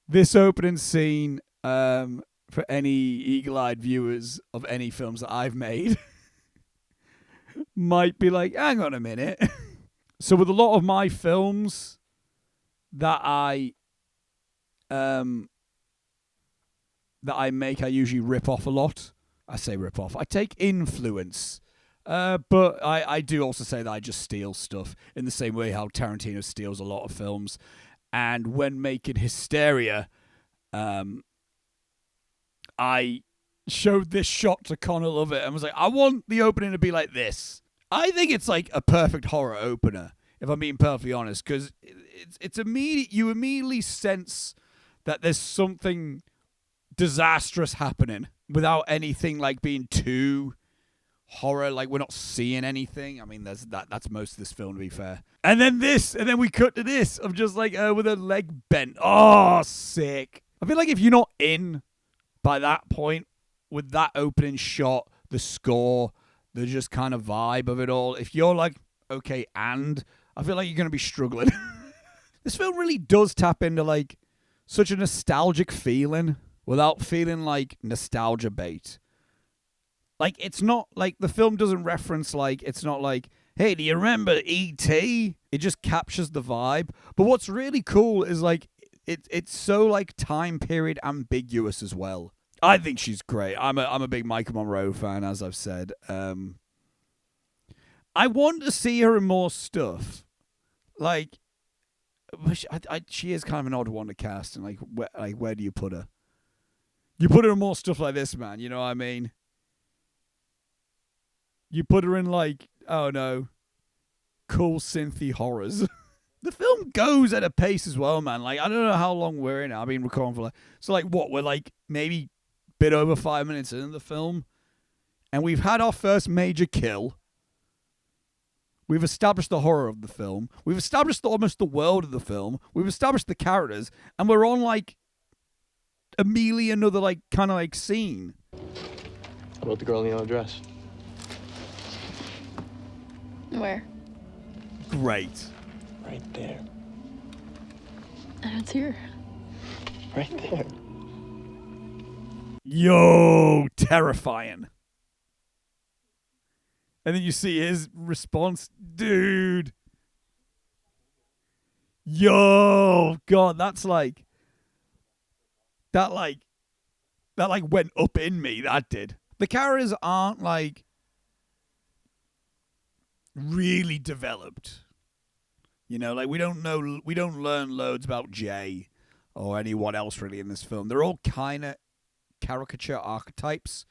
This opening scene, for any eagle-eyed viewers of any films that I've made, might be like, hang on a minute. So with a lot of my films that I make, I usually rip off a lot. I say rip off. I take influence. But I do also say that I just steal stuff in the same way how Tarantino steals a lot of films. And when making Hysteria, I showed this shot to Connor Lovett and was like, I want the opening to be like this. I think it's like a perfect horror opener, if I'm being perfectly honest, because it's immediate. You immediately sense that there's something disastrous happening without anything like being too horror. Like, we're not seeing anything. I mean, that's most of this film, to be fair. And then we cut to this of just like with her leg bent. Oh, sick. I feel like if you're not in by that point with that opening shot, the score, the just kind of vibe of it all, if you're like, okay, and I feel like you're going to be struggling. This film really does tap into like such a nostalgic feeling without feeling like nostalgia bait. Like, it's not like the film doesn't reference, like, it's not like, hey, do you remember E.T.? It just captures the vibe. But what's really cool is like it's so like time period ambiguous as well. I think she's great. I'm a big Michael Monroe fan, as I've said. I want to see her in more stuff. Like, she is kind of an odd one to cast, and where do you put her? You put her in more stuff like this, man. You know what I mean? You put her in like, oh no, cool synthy horrors. The film goes at a pace as well, man. Like, I don't know how long we're in. I've been recording for we're like maybe a bit over 5 minutes into the film, and we've had our first major kill. We've established the horror of the film. We've established almost the world of the film. We've established the characters, and we're on like immediately another like kind of like scene. How about the girl in the yellow dress? Where? Great. Right there. I don't see her. Right there. Yo, terrifying. And then you see his response, dude. Yo, God, that went up in me. That did. The characters aren't like really developed. You know, like we don't learn loads about Jay or anyone else really in this film. They're all kind of caricature archetypes.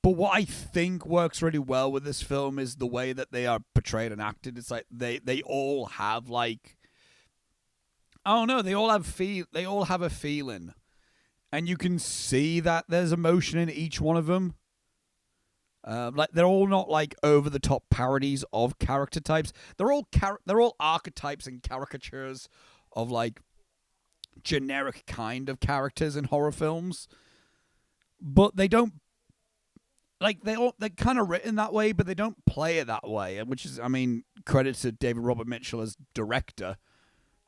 But what I think works really well with this film is the way that they are portrayed and acted. It's like they all have like, I don't know, they all have a feeling. And you can see that there's emotion in each one of them. Like, they're all not like over the top parodies of character types. They're all archetypes and caricatures of like generic kind of characters in horror films. But they don't, like, they're kind of written that way, but they don't play it that way. Which is, I mean, credit to David Robert Mitchell as director.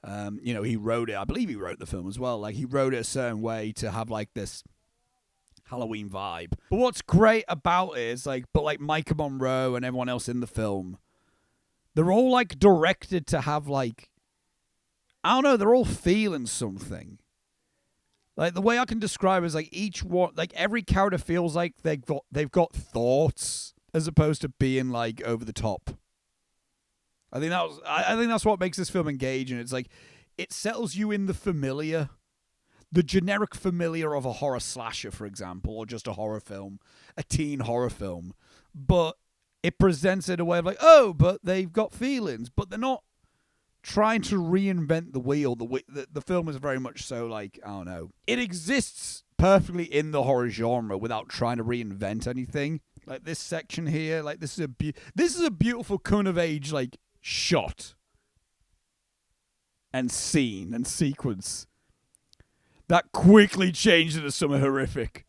You know, he wrote it. I believe he wrote the film as well. Like, he wrote it a certain way to have like this Halloween vibe. But what's great about it is like Micah Monroe and everyone else in the film, they're all like directed to have like, I don't know, they're all feeling something. Like, the way I can describe it is like each one, like every character feels like they've got thoughts as opposed to being like over the top. I think that's what makes this film engaging. It's like it settles you in the familiar. The generic familiar of a horror slasher, for example, or just a horror film, a teen horror film. But it presents it in a way of like, oh, but they've got feelings. But they're not trying to reinvent the wheel. The film is very much so like, I don't know. It exists perfectly in the horror genre without trying to reinvent anything. Like this section here, like this is a beautiful coming of age like shot and scene and sequence that quickly changed into something horrific.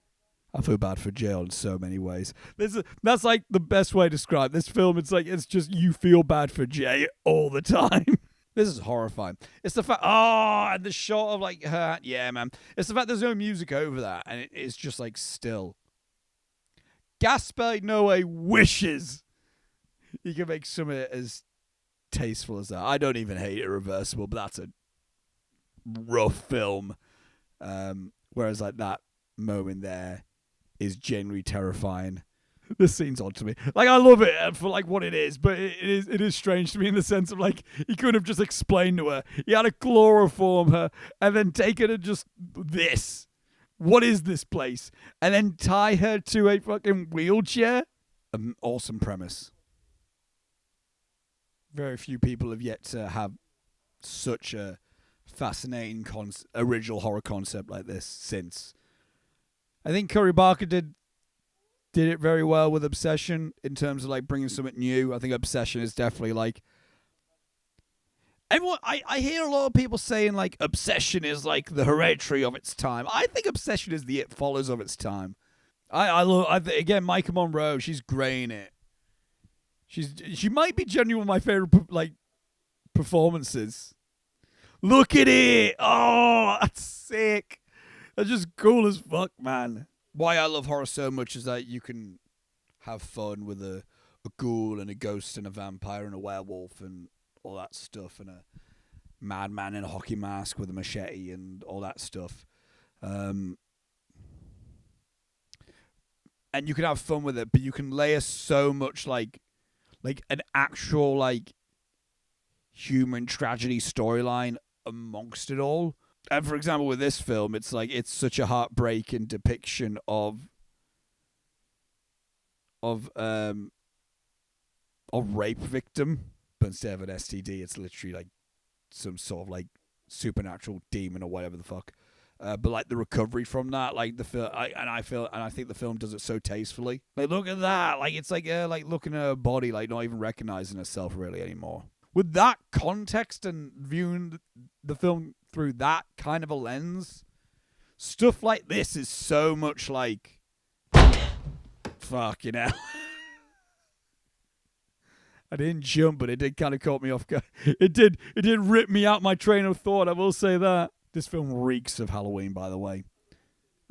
I feel bad for Jay in so many ways. That's like the best way to describe this film. It's like, it's just you feel bad for Jay all the time. This is horrifying. It's the fact, and the shot of like her, yeah, man. It's the fact there's no music over that, and it's just like still. Gaspar Noé wishes he could make something as tasteful as that. I don't even hate Irreversible, but that's a rough film. Whereas like that moment there is genuinely terrifying. This scene's odd to me. Like, I love it for like what it is, but it is strange to me in the sense of like he could have just explained to her. He had to chloroform her and then take her to just this. What is this place? And then tie her to a fucking wheelchair. An awesome premise. Very few people have yet to have such a fascinating original horror concept like this since. I think Curry Barker did it very well with Obsession in terms of like bringing something new. I think Obsession is definitely like everyone. I hear a lot of people saying like Obsession is like the Hereditary of its time. I think Obsession is the It Follows of its time. I love again Micah Monroe. She's great in it. She might be genuinely my favorite like performances. Look at it! Oh, that's sick. That's just cool as fuck, man. Why I love horror so much is that you can have fun with a ghoul and a ghost and a vampire and a werewolf and all that stuff and a madman in a hockey mask with a machete and all that stuff. And you can have fun with it, but you can layer so much like an actual like human tragedy storyline amongst it all. And for example, with this film, it's like it's such a heartbreaking depiction of rape victim, but instead of an STD, it's literally like some sort of like supernatural demon or whatever the fuck. But like the recovery from that, like the film, I think the film does it so tastefully. Like look at that, like it's like looking at her body, like not even recognizing herself really anymore. With that context and viewing the film through that kind of a lens, stuff like this is so much like, fuck, you know. I didn't jump, but it did kind of caught me off guard. It did rip me out my train of thought, I will say that. This film reeks of Halloween, by the way.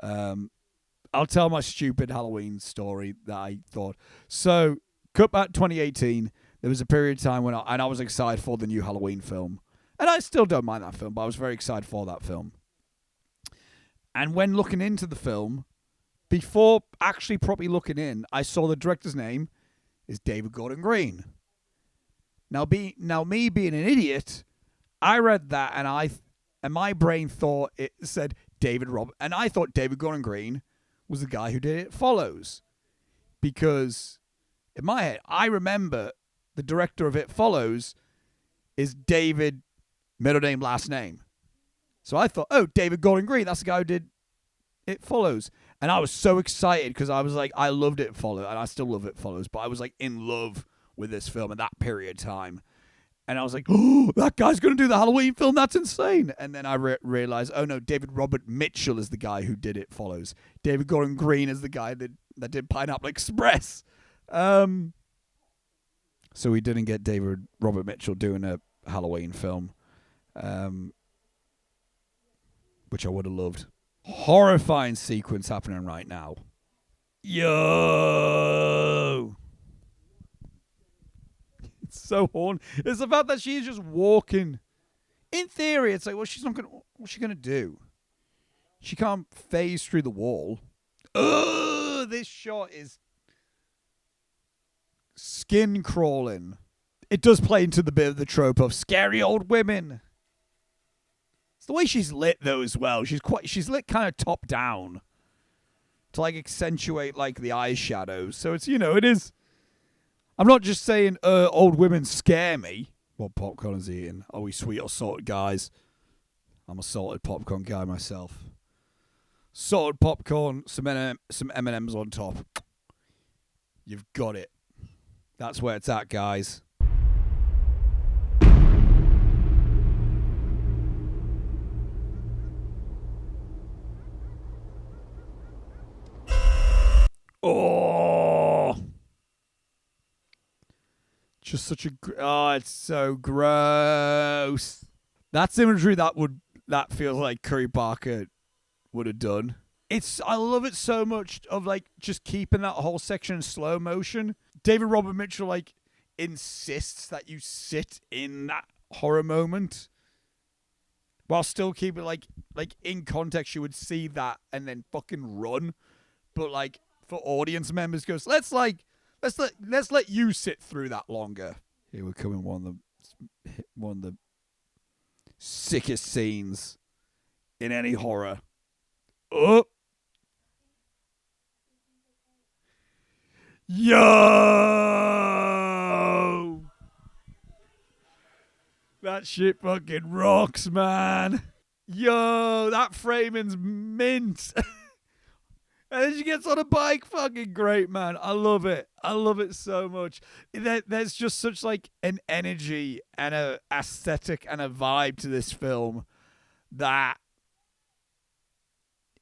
I'll tell my stupid Halloween story that I thought. So, cut back 2018, there was a period of time when I was excited for the new Halloween film. And I still don't mind that film, but I was very excited for that film. And when looking into the film, before actually properly looking in, I saw the director's name is David Gordon Green. Now me being an idiot, I read that and my brain thought it said David Robert, and I thought David Gordon Green was the guy who did It Follows. Because in my head, I remember the director of It Follows is David, middle name, last name. So I thought, oh, David Gordon Green, that's the guy who did It Follows. And I was so excited because I was like, I loved It Follows, and I still love It Follows, but I was like in love with this film at that period of time. And I was like, oh, that guy's going to do the Halloween film. That's insane. And then I realized, oh, no, David Robert Mitchell is the guy who did It Follows. David Gordon Green is the guy that did Pineapple Express. So we didn't get David Robert Mitchell doing a Halloween film, which I would have loved. Horrifying sequence happening right now. Yo! It's so horny. It's the fact that she's just walking. In theory, it's like, well, she's not gonna. What's she gonna do? She can't phase through the wall. Ugh! This shot is skin crawling. It does play into the bit of the trope of scary old women. It's the way she's lit though as well. She's lit kind of top down to like accentuate like the eyeshadows. So it's, it is. I'm not just saying old women scare me. What popcorn is he eating? Are we sweet or salted guys? I'm a salted popcorn guy myself. Salted popcorn, some M&Ms on top. You've got it. That's where it's at, guys. Oh! just such a it's so gross. That's imagery that feels like Curry Barker would have done. I love it so much of like just keeping that whole section in slow motion. David Robert Mitchell like insists that you sit in that horror moment while still keeping like in context. You would see that and then fucking run, but like for audience members goes, let's let you sit through that longer. Here we're coming one of the sickest scenes in any horror. Oh, yo, that shit fucking rocks, man. Yo, that framing's mint. And then she gets on a bike. Fucking great, man. I love it. I love it so much. There's just such like an energy and a aesthetic and a vibe to this film that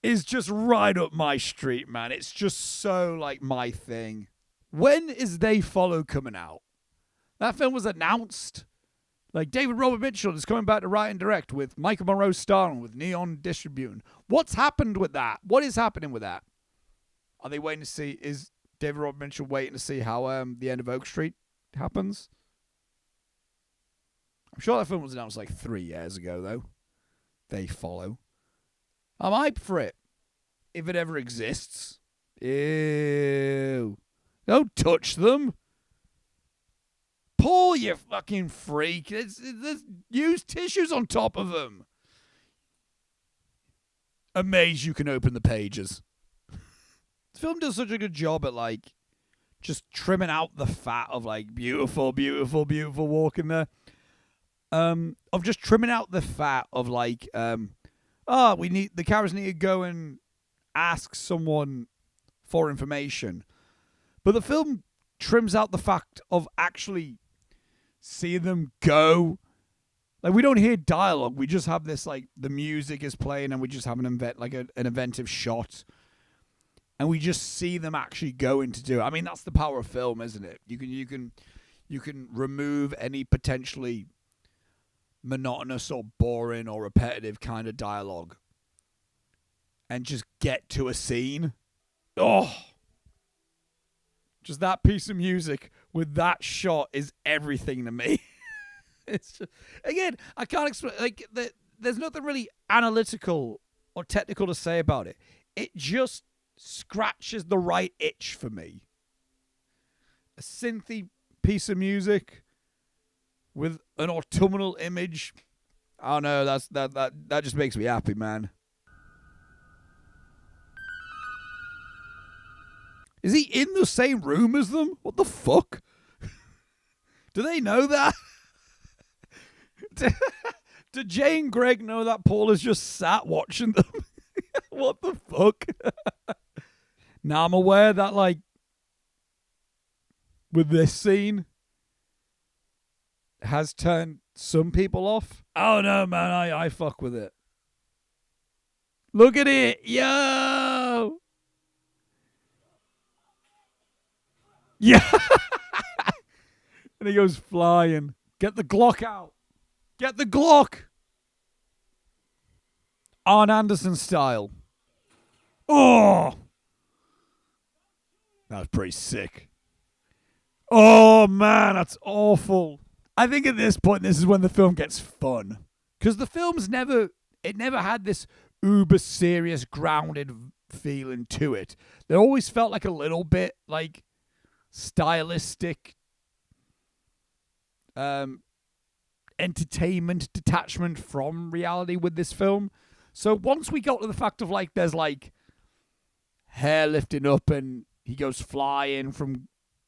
is just right up my street, man. It's just so like my thing. When is They Follow coming out? That film was announced. Like David Robert Mitchell is coming back to write and direct with Michael Monroe starring with Neon distributing. What's happened with that? What is happening with that? Are they waiting to see? Is David Robert Mitchell waiting to see how the end of Oak Street happens? I'm sure that film was announced like 3 years ago, though. They Follow. I'm hyped for it. If it ever exists. Ew. Don't touch them. Paul, you fucking freak. There's used tissues on top of them. Amazed you can open the pages. This film does such a good job at like just trimming out the fat of like beautiful, beautiful, beautiful walking there. Of just trimming out the fat of like the characters need to go and ask someone for information. But the film trims out the fact of actually seeing them go. Like we don't hear dialogue. We just have this like the music is playing and we just have an inventive shot. And we just see them actually going to do it. I mean, that's the power of film, isn't it? You can remove any potentially monotonous or boring or repetitive kind of dialogue and just get to a scene. Oh, just that piece of music with that shot is everything to me. It's just, again, I can't explain. Like, there's nothing really analytical or technical to say about it. It just scratches the right itch for me. A synthy piece of music with an autumnal image. I don't know, that just makes me happy, man. Is he in the same room as them? What the fuck? Do they know that? Do Jay and Greg know that Paul is just sat watching them? What the fuck? Now I'm aware that, like, with this scene, has turned some people off. Oh no, man, I fuck with it. Look at it, yo! Yeah! And he goes flying. Get the Glock out. Get the Glock! Arn Anderson style. Oh! That was pretty sick. Oh, man, that's awful. I think at this point, this is when the film gets fun. Because the film's never had this uber serious, grounded feeling to it. It always felt like a little bit, like, stylistic, entertainment detachment from reality with this film. So once we got to the fact of, like, there's, like, hair lifting up and he goes flying from,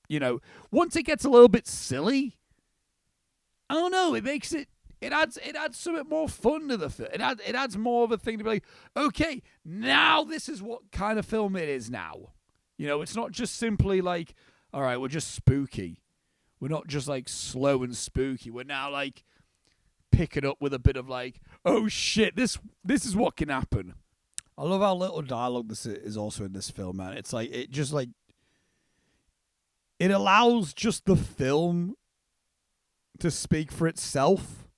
you know, once it gets a little bit silly, I don't know, it makes it adds something more fun to the film. It adds more of a thing to be like, okay, now this is what kind of film it is now. You know, it's not just simply like, all right, we're just spooky. We're not just like slow and spooky. We're now like picking up with a bit of like, oh shit, this is what can happen. I love how little dialogue this is also in this film, man. It's like, it just like, it allows just the film to speak for itself.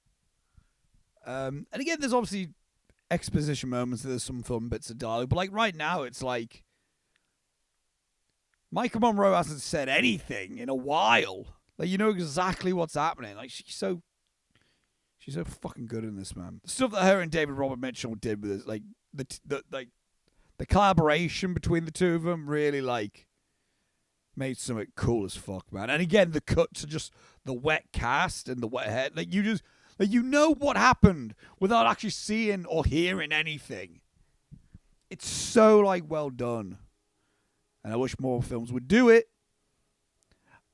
And again, there's obviously exposition moments. There's some fun bits of dialogue, but like right now, it's like Micah Monroe hasn't said anything in a while. Like, you know exactly what's happening. Like, she's so fucking good in this, man. The stuff that her and David Robert Mitchell did with this, like the collaboration between the two of them, really like made something cool as fuck, man. And again, the cuts are just the wet cast and the wet head. Like, you know what happened without actually seeing or hearing anything. It's so like well done. And I wish more films would do it.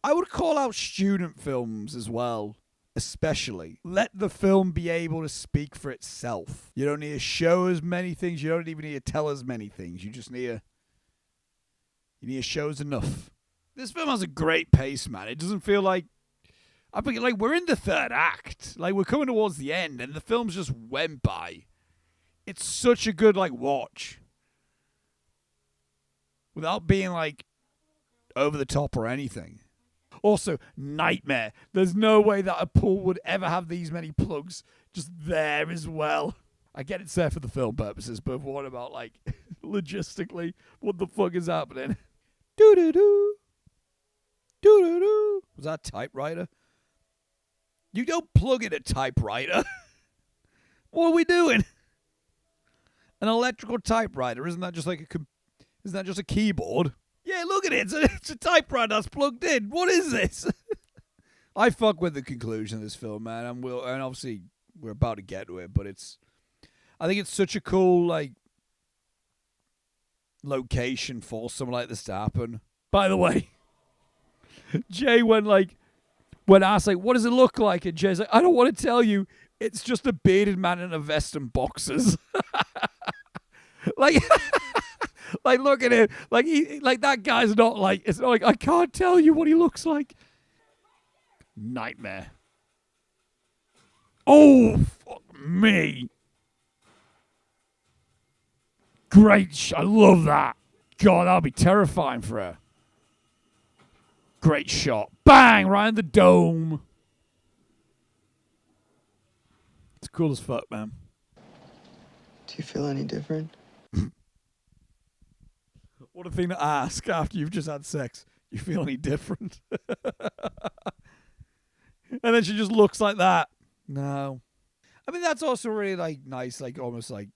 I would call out student films as well, especially. Let the film be able to speak for itself. You don't need to show as many things. You don't even need to tell as many things. You just need to show us enough. This film has a great pace, man. It doesn't feel like... I think like we're in the third act. Like, we're coming towards the end, and the film's just went by. It's such a good, like, watch. Without being, like, over the top or anything. Also, nightmare. There's no way that a pool would ever have these many plugs just there as well. I get it's there for the film purposes, but what about, like, logistically? What the fuck is happening? Doo-doo-doo. Doo-doo-doo. Was that a typewriter? You don't plug in a typewriter. What are we doing? An electrical typewriter. Isn't that just like isn't that just a keyboard? Yeah, look at it. It's a typewriter that's plugged in. What is this? I fuck with the conclusion of this film, man. And obviously we're about to get to it, but I think it's such a cool, like, location for something like this to happen. By the way, Jay when asked, like, what does it look like? And Jay's like, I don't want to tell you. It's just a bearded man in a vest and boxers. Like, like, look at him. Like, that guy's not like, it's not like, I can't tell you what he looks like. Nightmare. Oh, fuck me. Great. I love that. God, that'll be terrifying for her. Great shot. Bang! Right in the dome. It's cool as fuck, man. Do you feel any different? What a thing to ask after you've just had sex. You feel any different? And then she just looks like that. No. I mean, that's also really, like, nice, like, almost, like,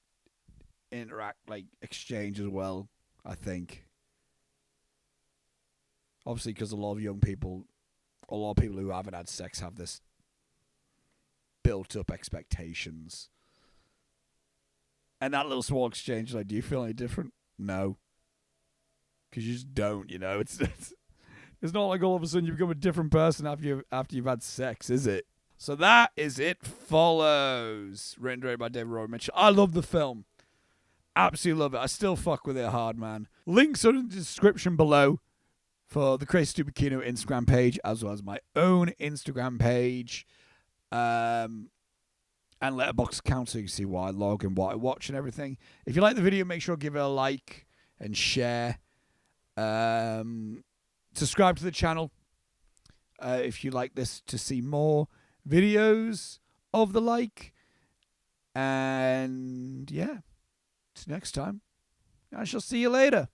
exchange as well, I think. Obviously, because a lot of people who haven't had sex have this built-up expectations. And that little small exchange, like, do you feel any different? No. Because you just don't, you know? It's not like all of a sudden you become a different person after you've had sex, is it? So that is It Follows. Written and directed by David Robert Mitchell. I love the film. Absolutely love it. I still fuck with it hard, man. Links are in the description below for the Crazy Stupid Kino Instagram page, as well as my own Instagram page. And Letterboxd account, so you can see what I log and what I watch and everything. If you like the video, make sure to give it a like and share. Subscribe to the channel if you like this to see more videos of the like. And yeah, till next time, I shall see you later.